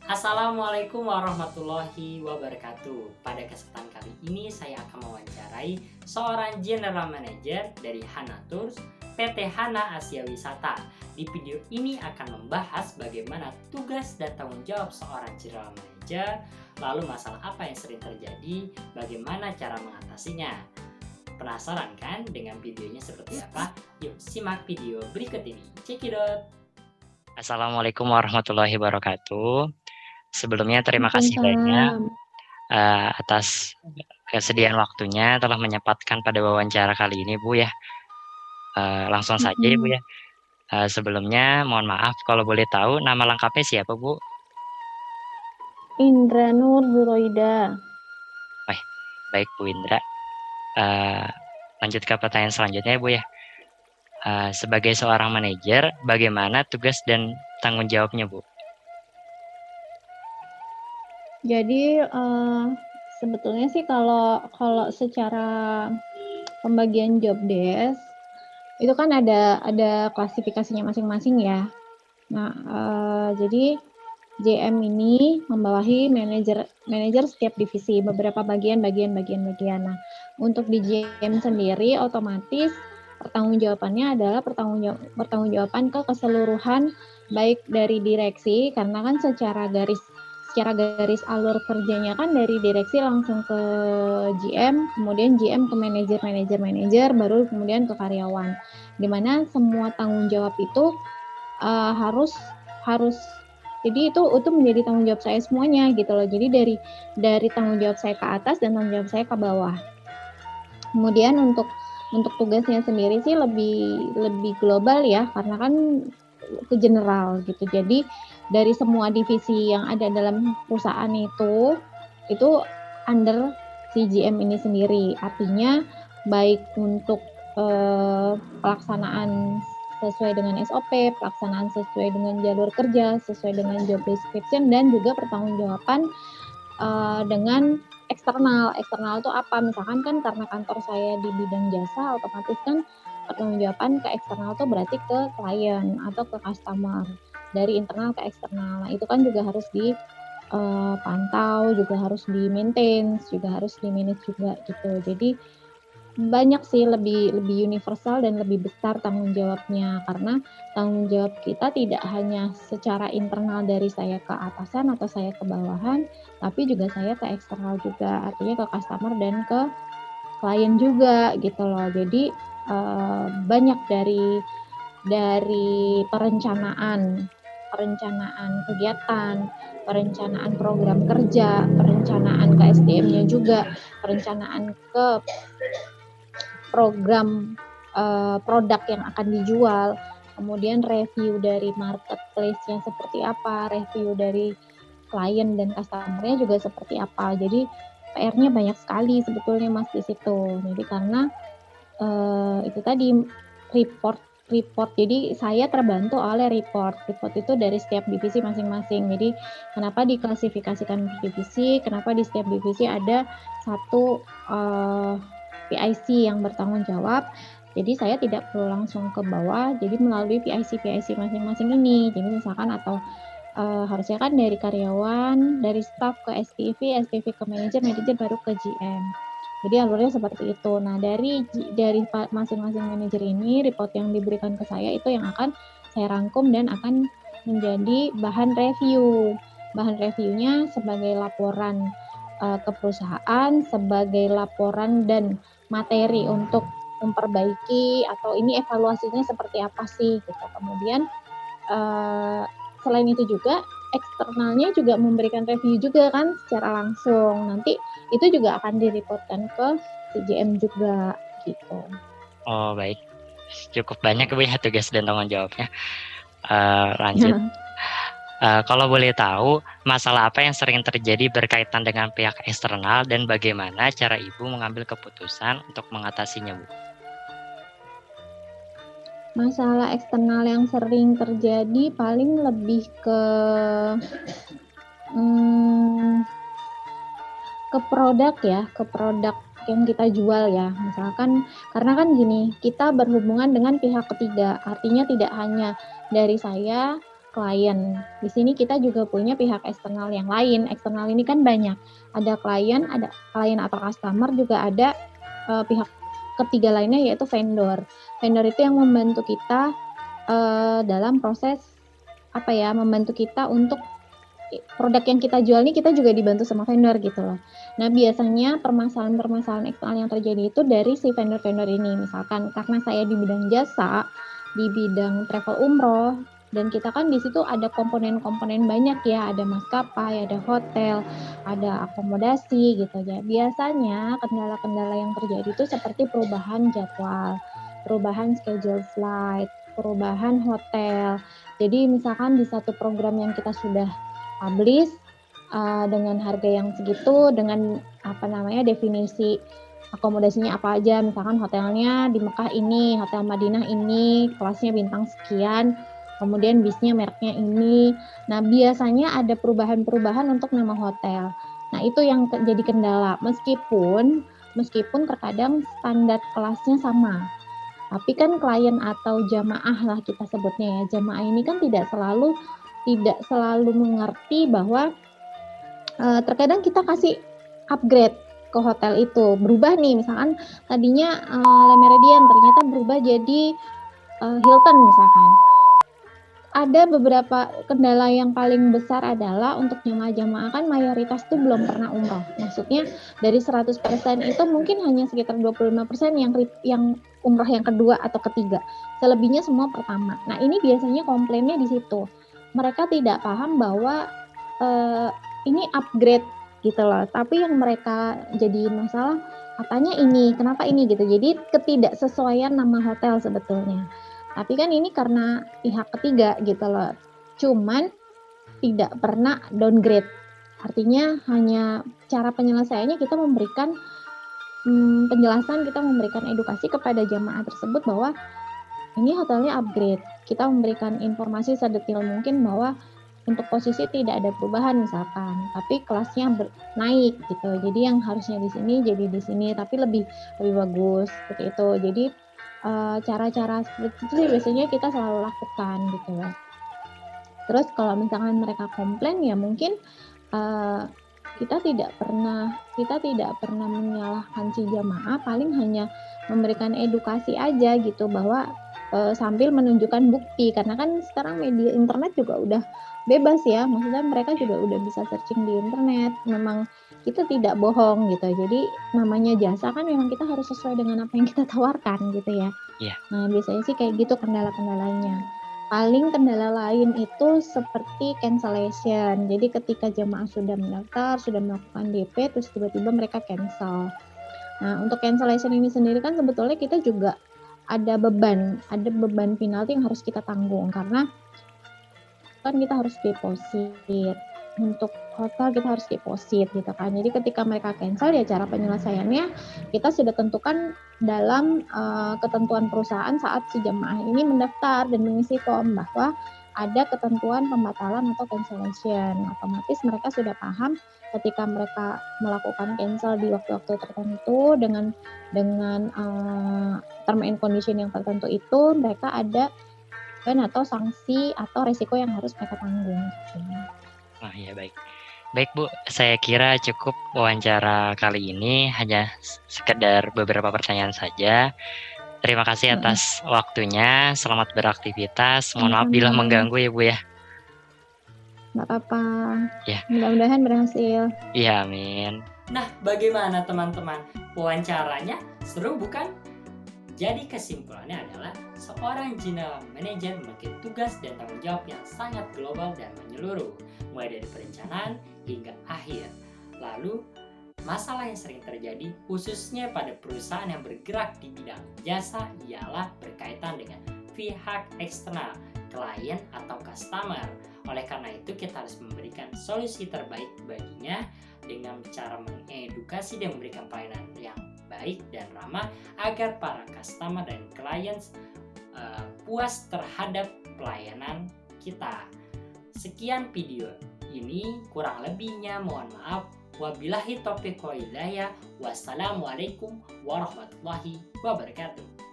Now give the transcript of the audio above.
Assalamualaikum warahmatullahi wabarakatuh. Pada kesempatan kali ini saya akan mewawancarai seorang General Manager dari Hana Tours PT Hana Asia Wisata. Di video ini akan membahas bagaimana tugas dan tanggung jawab seorang General Manager, lalu masalah apa yang sering terjadi, bagaimana cara mengatasinya. Penasaran kan dengan videonya seperti apa? Yuk simak video berikut ini. Check it out! Assalamualaikum warahmatullahi wabarakatuh. Sebelumnya terima kasih banyak Waalaikumsalam. atas kesediaan waktunya telah menyempatkan pada wawancara kali ini, Bu, ya. Langsung saja ya, Bu, Mhm. ya. Sebelumnya mohon maaf kalau boleh tahu nama lengkapnya siapa, Bu? Indra Nur Buroida. Baik, Bu Indra. Lanjut ke pertanyaan selanjutnya ya, Bu, ya. Sebagai seorang manajer, bagaimana tugas dan tanggung jawabnya, Bu? Jadi, sebetulnya sih kalau secara pembagian job desk, itu kan ada klasifikasinya masing-masing ya. Nah, jadi JM ini membawahi manajer setiap divisi, beberapa bagian. Nah, untuk di JM sendiri otomatis pertanggungjawabannya adalah pertanggungjawaban ke keseluruhan baik dari direksi, karena kan secara garis alur kerjanya kan dari direksi langsung ke GM, kemudian GM ke manajer, baru kemudian ke karyawan. Dimana semua tanggung jawab itu harus jadi itu menjadi tanggung jawab saya semuanya gitu loh. Jadi dari tanggung jawab saya ke atas dan tanggung jawab saya ke bawah. Kemudian untuk tugasnya sendiri sih lebih global ya, karena kan ke general gitu. Jadi dari semua divisi yang ada dalam perusahaan itu under si GM ini sendiri. Artinya baik untuk pelaksanaan sesuai dengan SOP, pelaksanaan sesuai dengan jalur kerja, sesuai dengan job description, dan juga pertanggungjawaban dengan eksternal. Eksternal itu apa? Misalkan kan karena kantor saya di bidang jasa, otomatis kan pertanggungjawaban ke eksternal itu berarti ke klien atau ke customer, dari internal ke eksternal. Nah, itu kan juga harus dipantau, juga harus di-maintain, juga harus di-manage juga gitu. Jadi banyak sih, lebih universal dan lebih besar tanggung jawabnya, karena tanggung jawab kita tidak hanya secara internal dari saya ke atasan atau saya ke bawahan, tapi juga saya ke eksternal juga, artinya ke customer dan ke klien juga gitu loh. Jadi banyak dari perencanaan kegiatan, perencanaan program kerja, perencanaan ke SDM-nya juga, perencanaan ke program produk yang akan dijual, kemudian review dari marketplace-nya seperti apa, review dari klien dan customer-nya juga seperti apa. Jadi PR-nya banyak sekali sebetulnya Mas di situ. Jadi karena itu tadi report. Jadi saya terbantu oleh report itu dari setiap divisi masing-masing. Jadi kenapa diklasifikasikan divisi, kenapa di setiap divisi ada satu PIC yang bertanggung jawab. Jadi saya tidak perlu langsung ke bawah, jadi melalui PIC masing-masing ini. Jadi misalkan atau harusnya kan dari karyawan, dari staff ke SPV ke manajer baru ke GM. Jadi alurnya seperti itu. Nah, dari masing-masing manajer ini, report yang diberikan ke saya itu yang akan saya rangkum dan akan menjadi bahan review. Bahan reviewnya sebagai laporan ke perusahaan, sebagai laporan dan materi untuk memperbaiki, atau ini evaluasinya seperti apa sih gitu. Kemudian selain itu juga eksternalnya juga memberikan review juga kan secara langsung. Nanti itu juga akan direportkan ke CGM juga gitu. Oh, baik. Cukup banyak, Bu, ya, tugas dan tanggung jawabnya. Lanjut. Kalau boleh tahu, masalah apa yang sering terjadi berkaitan dengan pihak eksternal dan bagaimana cara Ibu mengambil keputusan untuk mengatasinya, Bu? Masalah eksternal yang sering terjadi paling lebih ke produk ya, ke produk yang kita jual ya. Misalkan karena kan gini, kita berhubungan dengan pihak ketiga, artinya tidak hanya dari saya klien. Di sini kita juga punya pihak eksternal yang lain. Eksternal ini kan banyak. Ada klien atau customer, juga ada pihak ketiga lainnya yaitu vendor. Vendor itu yang membantu kita dalam proses membantu kita untuk produk yang kita jual ini, kita juga dibantu sama vendor gitu loh. Nah, biasanya permasalahan-permasalahan eksternal yang terjadi itu dari si vendor-vendor ini. Misalkan karena saya di bidang jasa, di bidang travel umroh, dan kita kan di situ ada komponen-komponen banyak ya, ada maskapai, ada hotel, ada akomodasi gitu ya. Biasanya kendala-kendala yang terjadi itu seperti perubahan jadwal, perubahan schedule flight, perubahan hotel. Jadi misalkan di satu program yang kita sudah publish dengan harga yang segitu, dengan definisi akomodasinya apa aja, misalkan hotelnya di Mekah ini, hotel Madinah ini, kelasnya bintang sekian, kemudian bisnya mereknya ini. Nah, biasanya ada perubahan-perubahan untuk nama hotel. Nah, itu yang jadi kendala, meskipun terkadang standar kelasnya sama. Tapi kan klien atau jamaah lah kita sebutnya ya, jamaah ini kan tidak selalu mengerti bahwa terkadang kita kasih upgrade ke hotel itu, berubah nih, misalkan tadinya Le Méridien ternyata berubah jadi Hilton misalkan. Ada beberapa kendala yang paling besar adalah untuk jamaah-jamaah kan mayoritas tuh belum pernah umroh. Maksudnya dari 100% itu mungkin hanya sekitar 25% yang umroh yang kedua atau ketiga. Selebihnya semua pertama. Nah, ini biasanya komplainnya di situ. Mereka tidak paham bahwa ini upgrade gitu loh. Tapi yang mereka jadi masalah katanya ini, kenapa ini gitu. Jadi ketidaksesuaian nama hotel sebetulnya. Tapi kan ini karena pihak ketiga gitu loh. Cuman tidak pernah downgrade. Artinya hanya cara penyelesaiannya kita memberikan penjelasan, kita memberikan edukasi kepada jamaah tersebut bahwa ini hotelnya upgrade. Kita memberikan informasi sedetail mungkin bahwa untuk posisi tidak ada perubahan misalkan, tapi kelasnya naik gitu. Jadi yang harusnya di sini jadi di sini, tapi lebih bagus seperti itu. Jadi cara-cara seperti itu sih biasanya kita selalu lakukan gitu ya. Terus kalau misalkan mereka komplain ya mungkin kita tidak pernah menyalahkan si jamaah, paling hanya memberikan edukasi aja gitu bahwa sambil menunjukkan bukti, karena kan sekarang media internet juga udah bebas ya, maksudnya mereka juga udah bisa searching di internet, memang kita tidak bohong gitu. Jadi namanya jasa kan memang kita harus sesuai dengan apa yang kita tawarkan gitu ya. Iya. Nah, biasanya sih kayak gitu kendala-kendalanya. Paling kendala lain itu seperti cancellation. Jadi ketika jamaah sudah mendaftar, sudah melakukan DP, terus tiba-tiba mereka cancel. Nah, untuk cancellation ini sendiri kan sebetulnya kita juga ada beban penalti yang harus kita tanggung, karena kan kita harus deposit. Untuk hotel kita harus deposit gitu kan. Jadi ketika mereka cancel ya cara penyelesaiannya kita sudah tentukan dalam ketentuan perusahaan saat si jemaah ini mendaftar dan mengisi form bahwa ada ketentuan pembatalan atau cancellation. Otomatis mereka sudah paham ketika mereka melakukan cancel di waktu-waktu tertentu dengan term and condition yang tertentu itu, mereka ada atau sanksi atau resiko yang harus mereka tanggung. Oh iya, baik. Baik Bu, saya kira cukup wawancara kali ini, hanya sekedar beberapa pertanyaan saja. Terima kasih atas waktunya, selamat beraktivitas. Mohon maaf bila mengganggu ya Bu ya. Nggak apa-apa. Ya. Mudah-mudahan berhasil. Iya, amin. Nah, bagaimana teman-teman? Wawancaranya seru bukan? Jadi kesimpulannya adalah seorang general manager memiliki tugas dan tanggung jawab yang sangat global dan menyeluruh, mulai dari perencanaan hingga akhir. Lalu, masalah yang sering terjadi khususnya pada perusahaan yang bergerak di bidang jasa ialah berkaitan dengan pihak eksternal, klien atau customer. Oleh karena itu kita harus memberikan solusi terbaik baginya dengan cara mengedukasi dan memberikan pelayanan yang baik dan ramah agar para customer dan klien puas terhadap pelayanan kita. Sekian video ini, kurang lebihnya mohon maaf. Wabillahi taufiq wal hidayah. Wassalamualaikum warahmatullahi wabarakatuh.